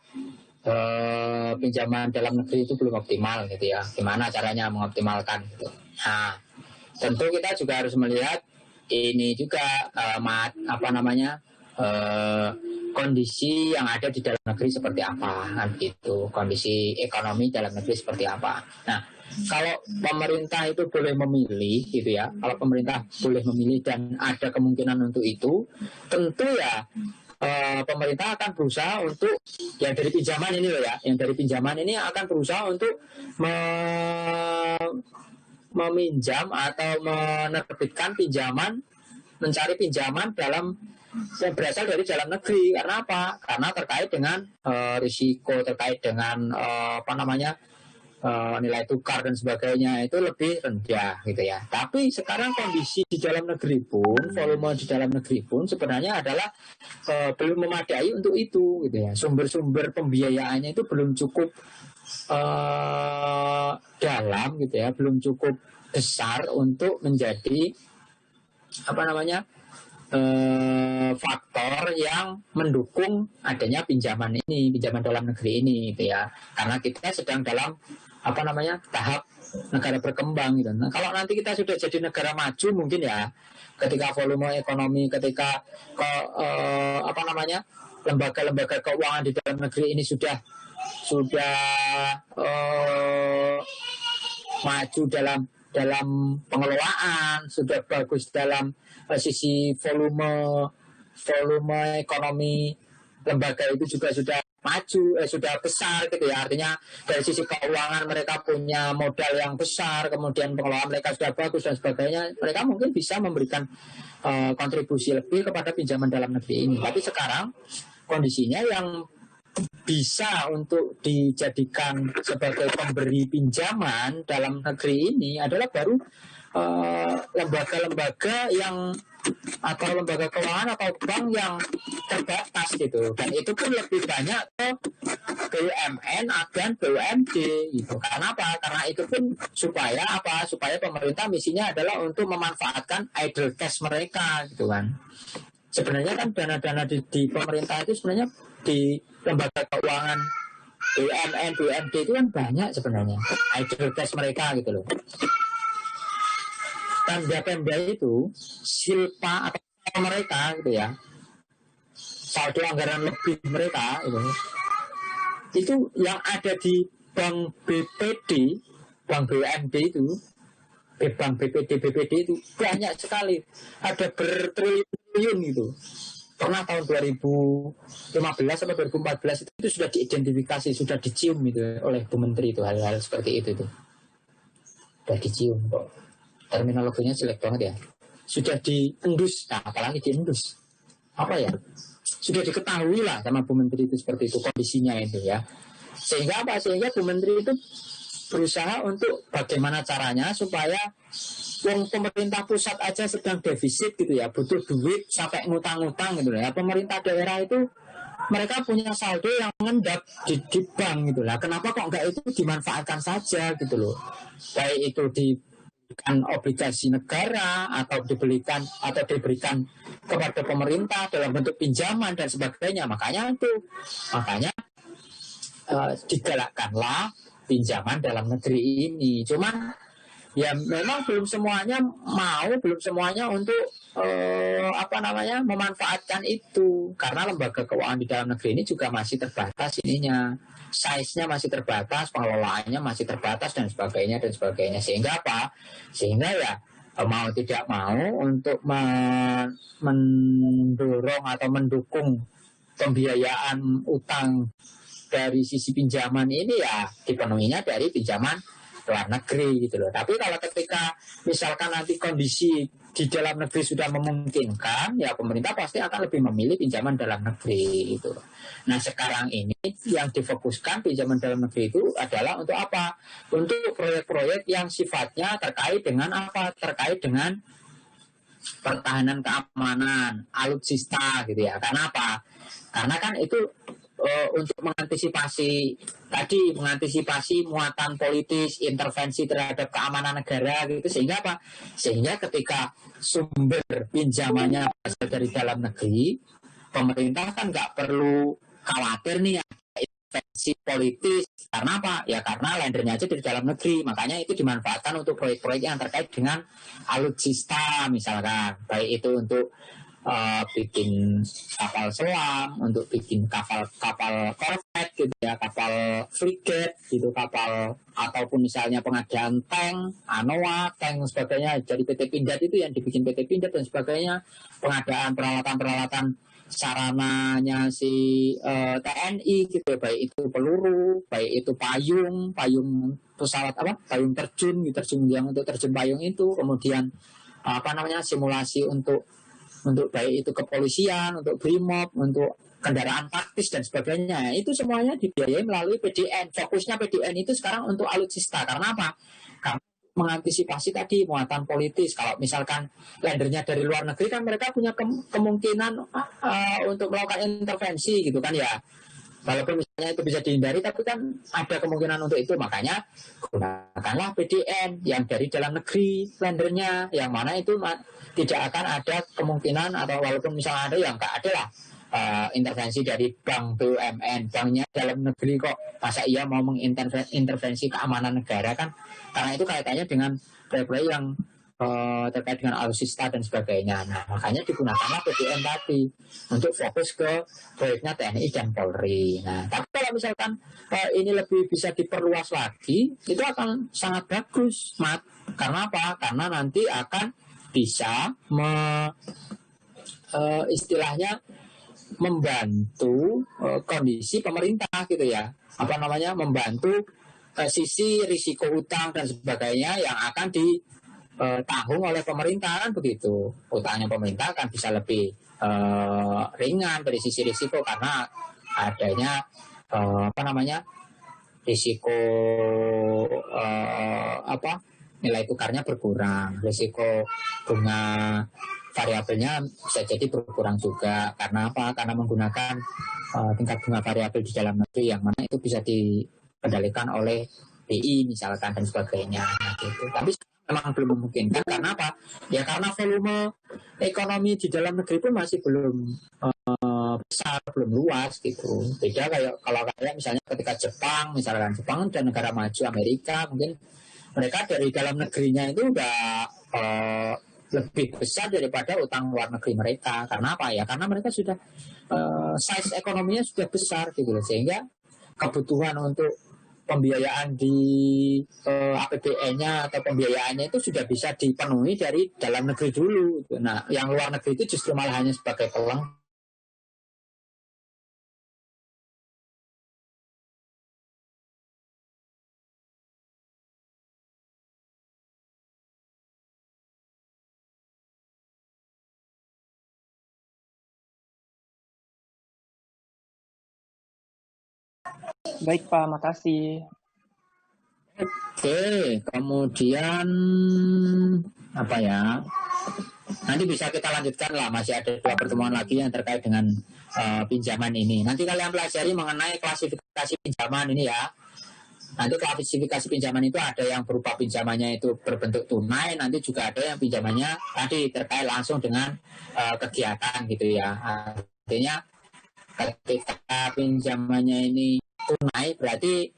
pinjaman dalam negeri itu belum optimal gitu ya? Gimana caranya mengoptimalkan gitu? Nah, tentu kita juga harus melihat ini juga kondisi yang ada di dalam negeri seperti apa kan gitu, kondisi ekonomi dalam negeri seperti apa. Nah, kalau pemerintah itu boleh memilih gitu ya, kalau pemerintah boleh memilih dan ada kemungkinan untuk itu, tentu ya pemerintah akan berusaha untuk yang dari pinjaman ini loh ya, yang dari pinjaman ini akan berusaha untuk meminjam atau menerbitkan pinjaman, mencari pinjaman yang berasal dari dalam negeri. Karena apa? Karena terkait dengan risiko, terkait dengan nilai tukar dan sebagainya itu lebih rendah gitu ya. Tapi sekarang kondisi di dalam negeri pun, volume di dalam negeri pun sebenarnya adalah belum memadai untuk itu gitu ya. Sumber-sumber pembiayaannya itu belum cukup dalam gitu ya, belum cukup besar untuk menjadi apa namanya faktor yang mendukung adanya pinjaman dalam negeri ini gitu ya, karena kita sedang dalam apa namanya tahap negara berkembang gitu. Nah kalau nanti kita sudah jadi negara maju mungkin ya, ketika volume ekonomi, ketika apa namanya lembaga-lembaga keuangan di dalam negeri ini sudah maju dalam pengelolaan, sudah bagus dalam sisi volume ekonomi, lembaga itu juga sudah maju, sudah besar gitu ya. Artinya dari sisi keuangan mereka punya modal yang besar, kemudian pengelolaan mereka sudah bagus dan sebagainya, mereka mungkin bisa memberikan kontribusi lebih kepada pinjaman dalam negeri ini. Tapi sekarang kondisinya yang bisa untuk dijadikan sebagai pemberi pinjaman dalam negeri ini adalah baru lembaga-lembaga yang atau lembaga keuangan atau bank yang terbatas gitu, dan itu pun lebih banyak ke BUMN dan BUMD gitu. Karena apa? Karena itu pun supaya pemerintah misinya adalah untuk memanfaatkan idle cash mereka gitu kan. Sebenarnya kan dana-dana di pemerintah itu sebenarnya di lembaga keuangan BUMN, BUMD itu kan banyak sebenarnya idle cash mereka gitu loh. Tanda-tanda itu silpa atau mereka gitu ya, saldo anggaran lebih mereka itu yang ada di bank BPD, bank BUMD itu, bank BPD itu banyak sekali, ada bertriliun itu. Pernah tahun 2015 atau 2014 itu sudah diidentifikasi, sudah dicium itu oleh Bu Menteri itu, hal-hal seperti itu sudah dicium kok. Terminologinya jelek banget ya. Sudah diendus, nah apalagi diendus. Apa ya? Sudah diketahui lah sama Bu Menteri itu seperti itu kondisinya itu ya. Sehingga apa? Sehingga Bu Menteri itu berusaha untuk bagaimana caranya supaya pemerintah pusat aja sedang defisit gitu ya, butuh duit sampai ngutang-ngutang gitu ya. Pemerintah daerah itu mereka punya saldo yang mengendap di bank gitu lah. Kenapa kok enggak itu dimanfaatkan saja gitu loh? Baik itu diberikan obligasi negara atau diberikan kepada pemerintah dalam bentuk pinjaman dan sebagainya. Makanya digalakkanlah pinjaman dalam negeri ini. Cuman ya memang belum semuanya untuk memanfaatkan itu, karena lembaga keuangan di dalam negeri ini juga masih terbatas ininya, size-nya masih terbatas, pengelolaannya masih terbatas dan sebagainya sehingga ya mau tidak mau untuk mendorong atau mendukung pembiayaan utang dari sisi pinjaman ini ya dipenuhinya dari pinjaman luar negeri gitu loh. Tapi kalau ketika misalkan nanti kondisi di dalam negeri sudah memungkinkan, ya pemerintah pasti akan lebih memilih pinjaman dalam negeri gitu. Nah sekarang ini yang difokuskan pinjaman dalam negeri itu adalah untuk apa? Untuk proyek-proyek yang sifatnya terkait dengan apa? Terkait dengan pertahanan keamanan, alutsista gitu ya. Karena apa? Karena kan itu untuk mengantisipasi muatan politis, intervensi terhadap keamanan negara gitu, sehingga apa? Sehingga ketika sumber pinjamannya berasal dari dalam negeri, pemerintah kan nggak perlu khawatir nih intervensi politis. Karena apa? Ya karena lendernya aja dari dalam negeri. Makanya itu dimanfaatkan untuk proyek-proyek yang terkait dengan alutsista misalkan, baik itu untuk bikin kapal selam, untuk bikin kapal korvet gitu ya, kapal frigate gitu, kapal ataupun misalnya pengadaan tank, ANOA, tank dan sebagainya dari PT Pindad itu yang dibikin PT Pindad dan sebagainya, pengadaan peralatan sarananya si TNI gitu, baik itu peluru, baik itu payung pesawat payung terjun yang untuk terjun payung itu, kemudian simulasi untuk baik itu kepolisian, untuk BRIMOB, untuk kendaraan taktis dan sebagainya. Itu semuanya dibiayai melalui PDN. Fokusnya PDN itu sekarang untuk alutsista. Karena apa? Karena mengantisipasi tadi muatan politis. Kalau misalkan lendernya dari luar negeri kan mereka punya kemungkinan untuk melakukan intervensi gitu kan ya. Walaupun misalnya itu bisa dihindari, tapi kan ada kemungkinan untuk itu. Makanya gunakanlah PDN yang dari dalam negeri lendernya, yang mana itu tidak akan ada kemungkinan, atau walaupun misalnya ada, yang nggak ada lah intervensi dari bank BUMN. Banknya dalam negeri kok, masa iya mau mengintervensi keamanan negara kan? Karena itu kaitannya dengan proyek-proyek yang terkait dengan alutsista dan sebagainya. Nah, makanya digunakanlah PDN tadi untuk fokus ke proyeknya TNI dan Polri. Nah, tapi kalau misalkan ini lebih bisa diperluas lagi, itu akan sangat bagus, Mat. Karena apa? Karena nanti akan bisa istilahnya membantu kondisi pemerintah gitu ya. Apa namanya? Membantu sisi risiko utang dan sebagainya yang akan tanggung oleh pemerintah kan begitu. Utangnya pemerintah kan bisa lebih ringan dari sisi risiko karena adanya risiko nilai tukarnya berkurang, risiko bunga variabelnya bisa jadi berkurang juga. Karena apa? Karena menggunakan tingkat bunga variabel di dalam negeri yang mana itu bisa dikendalikan oleh BI misalkan dan sebagainya. Nah, gitu. Tapi memang belum memungkinkan. Karena apa? Ya karena volume ekonomi di dalam negeri pun masih belum besar, belum luas gitu. Beda kalau misalnya ketika Jepang dan negara maju Amerika, mungkin mereka dari dalam negerinya itu udah lebih besar daripada utang luar negeri mereka. Karena apa ya? Karena mereka sudah size ekonominya sudah besar gitu loh, sehingga kebutuhan untuk pembiayaan di APBN-nya atau pembiayaannya itu sudah bisa dipenuhi dari dalam negeri dulu. Nah, yang luar negeri itu justru malah hanya sebagai pelengkap. Baik Pak, makasih. Oke, kemudian apa ya? Nanti bisa kita lanjutkan lah, masih ada 2 pertemuan lagi yang terkait dengan pinjaman ini. Nanti kalian pelajari mengenai klasifikasi pinjaman ini ya. Nanti klasifikasi pinjaman itu ada yang berupa pinjamannya itu berbentuk tunai, nanti juga ada yang pinjamannya tadi terkait langsung dengan kegiatan gitu ya. Artinya ketika pinjamannya ini tunai berarti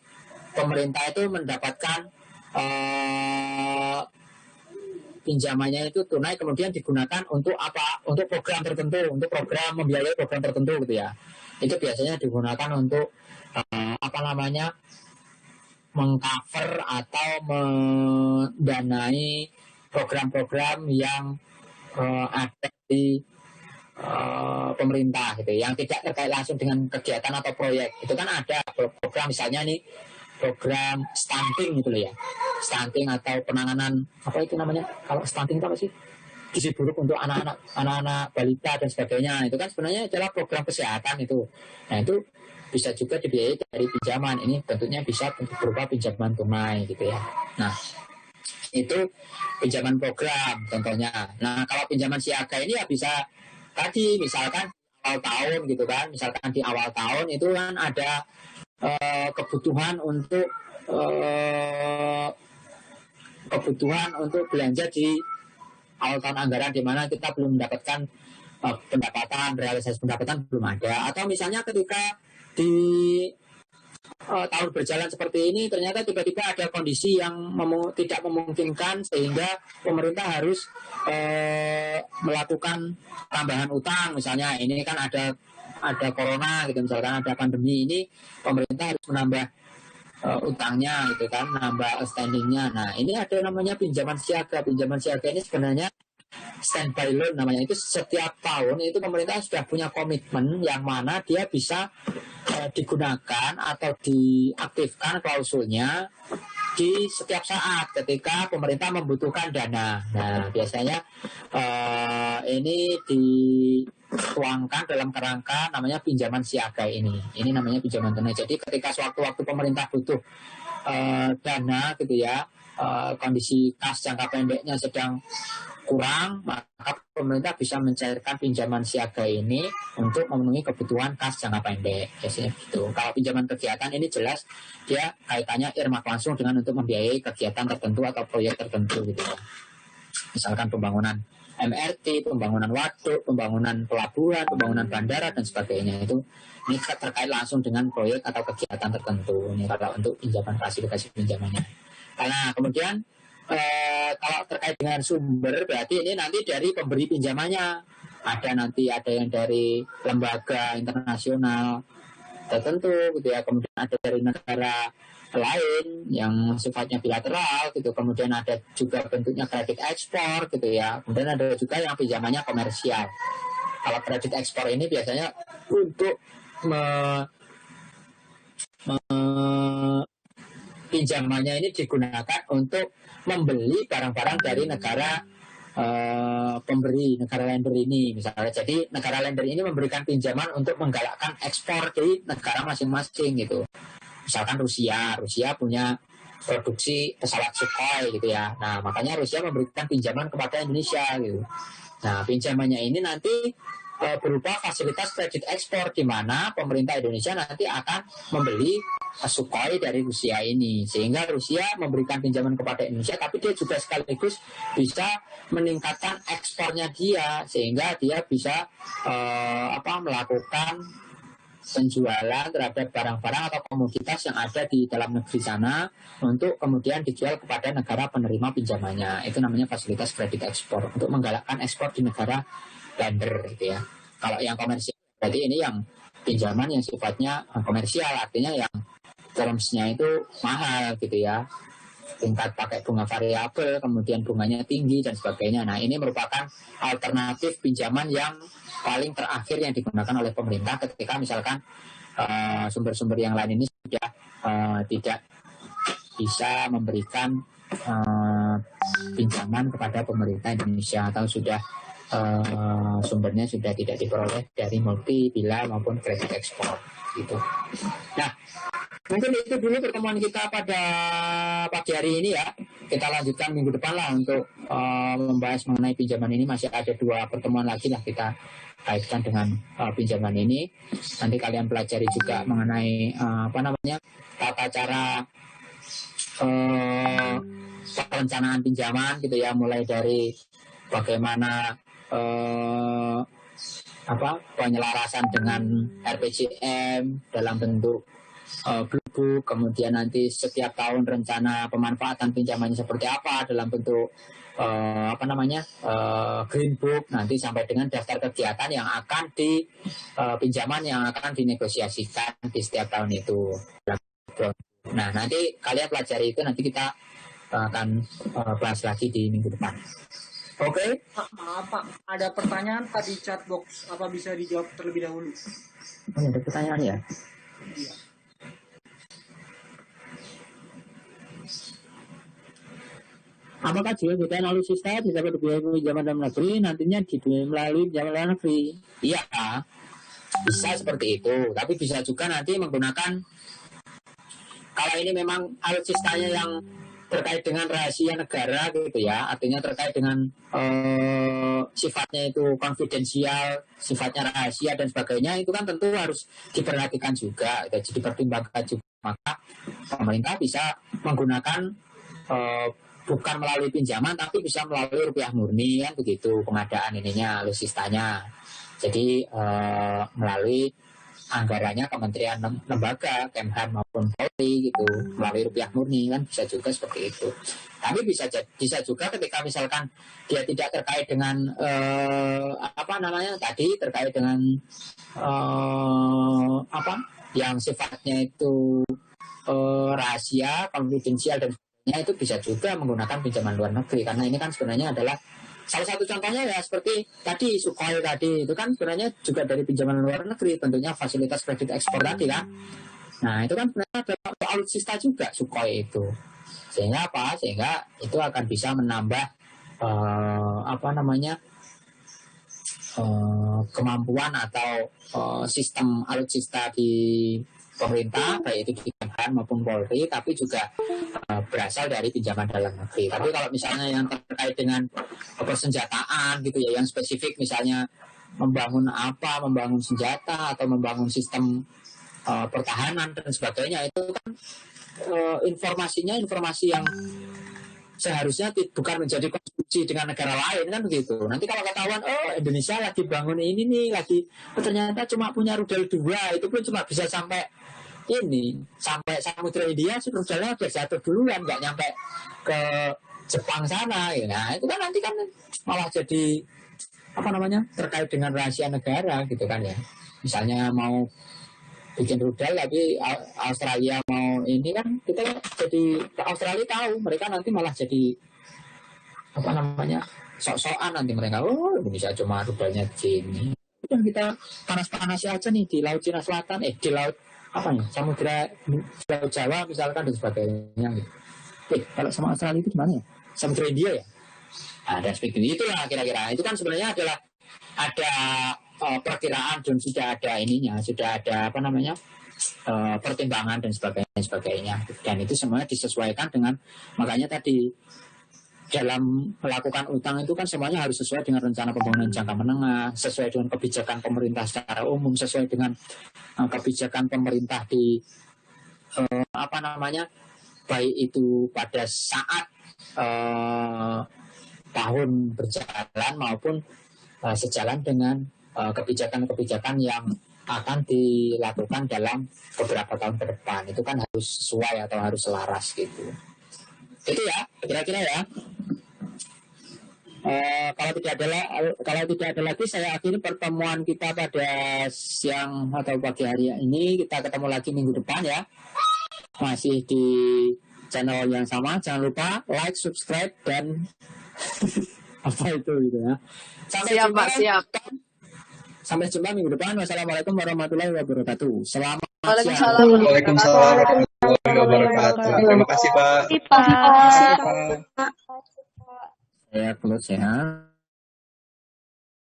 pemerintah itu mendapatkan pinjamannya itu tunai, kemudian digunakan untuk apa? Untuk program tertentu, untuk program membiayai program tertentu gitu ya. Itu biasanya digunakan untuk mengcover atau mendanai program-program yang ada di pemerintah gitu, yang tidak terkait langsung dengan kegiatan atau proyek. Itu kan ada program misalnya nih, program stunting gitu loh ya, stunting atau penanganan apa itu namanya, kalau stunting itu apa sih, gizi buruk untuk anak-anak balita dan sebagainya. Itu kan sebenarnya adalah program kesehatan itu. Nah itu bisa juga dibiayai dari pinjaman. Ini bentuknya bisa berupa pinjaman tunai gitu ya. Nah itu pinjaman program contohnya. Nah kalau pinjaman siaga ini ya bisa tadi misalkan awal tahun gitu kan, misalkan di awal tahun itu kan ada kebutuhan untuk belanja di awal tahun anggaran, di mana kita belum mendapatkan realisasi pendapatan belum ada. Atau misalnya ketika di tahun berjalan seperti ini ternyata tiba-tiba ada kondisi yang tidak memungkinkan sehingga pemerintah harus melakukan tambahan utang. Misalnya ini kan ada corona gitu, misalkan ada pandemi, ini pemerintah harus menambah utangnya gitu kan, nambah outstandingnya. Nah ini ada namanya pinjaman siaga. Pinjaman siaga ini sebenarnya standby loan namanya. Itu setiap tahun itu pemerintah sudah punya komitmen yang mana dia bisa digunakan atau diaktifkan klausulnya di setiap saat ketika pemerintah membutuhkan dana. Nah, biasanya ini dituangkan dalam kerangka namanya pinjaman siaga ini. Ini namanya pinjaman tunai. Jadi ketika sewaktu-waktu pemerintah butuh dana gitu ya, kondisi kas jangka pendeknya sedang kurang, maka pemerintah bisa mencairkan pinjaman siaga ini untuk memenuhi kebutuhan kas jangka pendek. Biasanya gitu. Kalau pinjaman kegiatan ini jelas dia kaitannya earmark langsung dengan untuk membiayai kegiatan tertentu atau proyek tertentu gitu ya. Misalkan pembangunan MRT, pembangunan waduk, pembangunan pelabuhan, pembangunan bandara dan sebagainya. Ini terkait langsung dengan proyek atau kegiatan tertentu. Ini kalau untuk pinjaman fasilitasi pinjamannya. Nah, kemudian kalau terkait dengan sumber berarti ini nanti dari pemberi pinjamannya, ada yang dari lembaga internasional tertentu gitu ya, kemudian ada dari negara lain yang sifatnya bilateral gitu, kemudian ada juga bentuknya kredit ekspor gitu ya, kemudian ada juga yang pinjamannya komersial. Kalau kredit ekspor ini biasanya untuk pinjamannya ini digunakan untuk membeli barang-barang dari negara pemberi, negara lender ini misalnya. Jadi negara lender ini memberikan pinjaman untuk menggalakkan ekspor di negara masing-masing gitu. Misalkan Rusia punya produksi pesawat Sukhoi gitu ya. Nah, makanya Rusia memberikan pinjaman kepada Indonesia gitu. Nah, pinjamannya ini nanti berupa fasilitas kredit ekspor di mana pemerintah Indonesia nanti akan membeli Sukhoi dari Rusia ini, sehingga Rusia memberikan pinjaman kepada Indonesia, tapi dia juga sekaligus bisa meningkatkan ekspornya dia, sehingga dia bisa melakukan penjualan terhadap barang-barang atau komoditas yang ada di dalam negeri sana untuk kemudian dijual kepada negara penerima pinjamannya. Itu namanya fasilitas kredit ekspor untuk menggalakkan ekspor di negara lender gitu ya. Kalau yang komersial berarti ini yang pinjaman yang sifatnya komersial, artinya yang termsnya itu mahal gitu ya, tingkat pakai bunga variabel, kemudian bunganya tinggi dan sebagainya. Nah, ini merupakan alternatif pinjaman yang paling terakhir yang digunakan oleh pemerintah ketika misalkan sumber-sumber yang lain ini sudah tidak bisa memberikan pinjaman kepada pemerintah Indonesia, atau sudah sumbernya sudah tidak diperoleh dari multi, bila maupun kredit ekspor gitu. Nah, mungkin itu dulu pertemuan kita pada pagi hari ini ya. Kita lanjutkan minggu depan lah untuk membahas mengenai pinjaman ini. Masih ada 2 pertemuan lagi lah kita kaitkan dengan pinjaman ini. Nanti kalian pelajari juga mengenai tata cara perencanaan pinjaman gitu ya, mulai dari bagaimana penyelarasan dengan RPJM dalam bentuk blue book, kemudian nanti setiap tahun rencana pemanfaatan pinjamannya seperti apa dalam bentuk green book, nanti sampai dengan daftar kegiatan yang akan pinjaman yang akan dinegosiasikan di setiap tahun itu. Nah, nanti kalian pelajari itu, nanti kita akan bahas lagi di minggu depan. Oke. Maaf Pak, ada pertanyaan Pak di chat box, apa bisa dijawab terlebih dahulu? Ada pertanyaan ya? Iya. Apakah juga kita alutsista bisa berbiaya pinjaman dalam negeri nantinya dibiayai melalui pinjaman luar negeri? Iya, bisa seperti itu. Tapi bisa juga nanti menggunakan, kalau ini memang alutsistanya yang terkait dengan rahasia negara gitu ya, artinya terkait dengan sifatnya itu konfidensial, sifatnya rahasia dan sebagainya, itu kan tentu harus diperhatikan juga, jadi dipertimbangkan juga. Maka pemerintah bisa menggunakan bukan melalui pinjaman, tapi bisa melalui rupiah murni kan begitu pengadaan ininya, alutsistanya. Jadi melalui anggarannya kementerian lembaga, Kemhan maupun Polri gitu, melalui rupiah murni kan bisa juga seperti itu. Tapi bisa juga ketika misalkan dia tidak terkait dengan terkait dengan yang sifatnya itu rahasia, konfidensial dan sebagainya, itu bisa juga menggunakan pinjaman luar negeri, karena ini kan sebenarnya adalah salah satu contohnya ya seperti tadi Sukhoi tadi, itu kan sebenarnya juga dari pinjaman luar negeri, bentuknya fasilitas kredit ekspor tadi kan. Nah itu kan sebenarnya ada alutsista juga Sukhoi itu. Sehingga apa? Sehingga itu akan bisa menambah kemampuan atau sistem alutsista di pemerintah, baik itu di Kemhan maupun Polri, tapi juga berasal dari pinjaman dalam negeri. Tapi kalau misalnya yang terkait dengan persenjataan gitu ya, yang spesifik misalnya membangun senjata atau membangun sistem pertahanan dan sebagainya, itu kan informasinya informasi yang seharusnya bukan menjadi konsumsi dengan negara lain kan begitu. Nanti kalau ketahuan Indonesia lagi bangun ini nih, lagi ternyata cuma punya rudal 2, itu pun cuma bisa sampai Samudra India, rudalnya udah jatuh duluan, nggak nyampe ke Jepang sana ya. Nah itu kan nanti kan malah jadi terkait dengan rahasia negara gitu kan ya. Misalnya mau bikin rudal tapi Australia mau ini kan, kita jadi Australia tahu, mereka nanti malah jadi sok-sokan nanti mereka, Indonesia cuma rudalnya gini, udah kita panas-panasi aja nih di Laut Cina Selatan, di laut Samudra Laut Jawa misalkan dan sebagainya gitu. Kalau sama Australia itu gimana ya? Samudra India ya? Ada aspek itulah kira-kira. Itu kan sebenarnya adalah ada perkiraan dan sudah ada pertimbangan dan sebagainya. Dan itu semuanya disesuaikan dengan, makanya tadi dalam melakukan utang itu kan semuanya harus sesuai dengan rencana pembangunan jangka menengah, sesuai dengan kebijakan pemerintah secara umum, sesuai dengan kebijakan pemerintah di baik itu pada saat tahun berjalan maupun sejalan dengan kebijakan-kebijakan yang akan dilakukan dalam beberapa tahun ke depan. Itu kan harus sesuai atau harus selaras gitu. Itu ya, kira-kira ya. Kalau tidak ada lagi, saya akhiri pertemuan kita pada siang atau pagi hari ini. Kita ketemu lagi minggu depan ya. Masih di channel yang sama. Jangan lupa like, subscribe, dan apa itu gitu ya. Sampai jumpa minggu depan. Wassalamualaikum warahmatullahi wabarakatuh. Selamat siang. Waalaikumsalam warahmatullahi wabarakatuh. Terima kasih Pak. Terima kasih, Pak. Saya close ya.